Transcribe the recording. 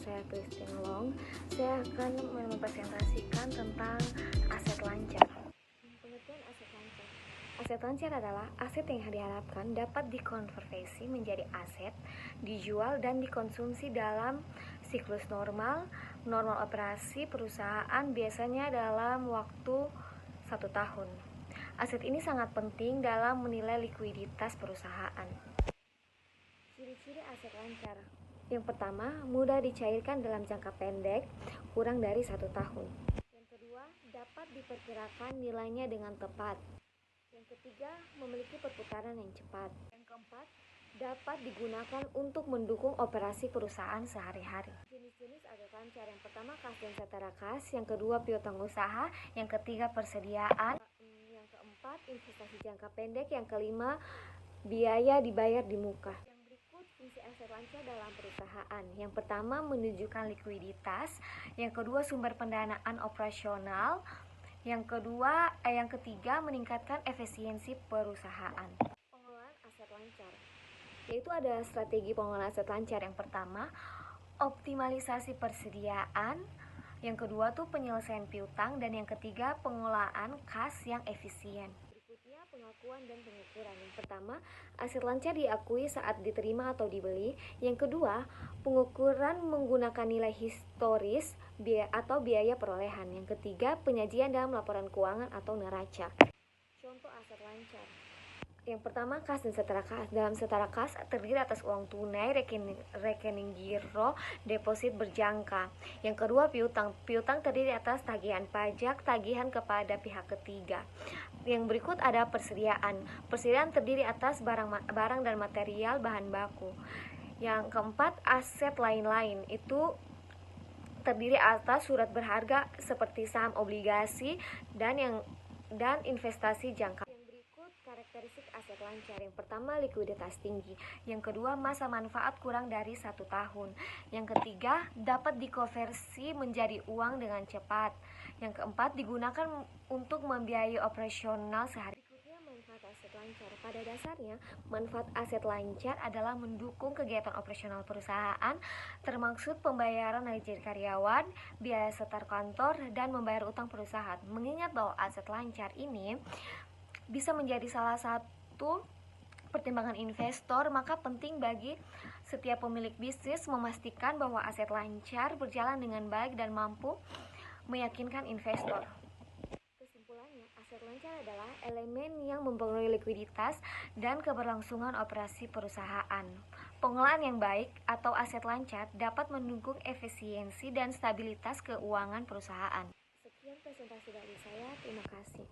saya Christine Long. Saya akan mempresentasikan tentang aset lancar. Pengertian aset lancar. Aset lancar adalah aset yang diharapkan dapat dikonversi menjadi aset, dijual dan dikonsumsi dalam siklus normal operasi perusahaan, biasanya dalam waktu 1 tahun. Aset ini sangat penting dalam menilai likuiditas perusahaan. Ciri-ciri aset lancar. Yang pertama, mudah dicairkan dalam jangka pendek, kurang dari 1 tahun. Yang kedua, dapat diperkirakan nilainya dengan tepat. Yang ketiga, memiliki perputaran yang cepat. Yang keempat, dapat digunakan untuk mendukung operasi perusahaan sehari-hari. Jenis-jenis aset lancar. Yang pertama, kas dan setara kas. Yang kedua, piutang usaha. Yang ketiga, persediaan. Yang keempat, investasi jangka pendek. Yang kelima, biaya dibayar di muka. Fungsi aset lancar dalam perusahaan. Yang pertama, menunjukkan likuiditas. Yang kedua, sumber pendanaan operasional. Yang ketiga, meningkatkan efisiensi perusahaan. Pengelolaan aset lancar. Yaitu ada strategi pengelolaan aset lancar. Yang pertama, optimalisasi persediaan. Yang kedua tuh penyelesaian piutang, dan yang ketiga, pengelolaan kas yang efisien. Pengakuan dan pengukuran. Yang pertama, aset lancar diakui saat diterima atau dibeli. Yang kedua, pengukuran menggunakan nilai historis atau biaya perolehan. Yang ketiga, penyajian dalam laporan keuangan atau neraca. Contoh aset lancar. Yang pertama, kas dan setara kas. Dalam setara kas terdiri atas uang tunai, rekening giro, deposit berjangka. Yang kedua, piutang. Piutang terdiri atas tagihan pajak, tagihan kepada pihak ketiga. Yang berikut ada persediaan. Persediaan terdiri atas barang dan material bahan baku. Yang keempat, aset lain-lain. Itu terdiri atas surat berharga seperti saham, obligasi, dan investasi jangka. Karakteristik aset lancar. Yang pertama, likuiditas tinggi. Yang kedua, masa manfaat kurang dari 1 tahun. Yang ketiga, dapat dikonversi menjadi uang dengan cepat. Yang keempat, digunakan untuk membiayai operasional sehari. Berikutnya, manfaat aset lancar. Pada dasarnya, manfaat aset lancar adalah mendukung kegiatan operasional perusahaan, termaksud pembayaran gaji karyawan, biaya setar kantor, dan membayar utang perusahaan. Mengingat bahwa aset lancar ini bisa menjadi salah satu pertimbangan investor, maka penting bagi setiap pemilik bisnis memastikan bahwa aset lancar berjalan dengan baik dan mampu meyakinkan investor. Kesimpulannya, aset lancar adalah elemen yang mempengaruhi likuiditas dan keberlangsungan operasi perusahaan. Pengelolaan yang baik atau aset lancar dapat mendukung efisiensi dan stabilitas keuangan perusahaan. Sekian presentasi dari saya, terima kasih.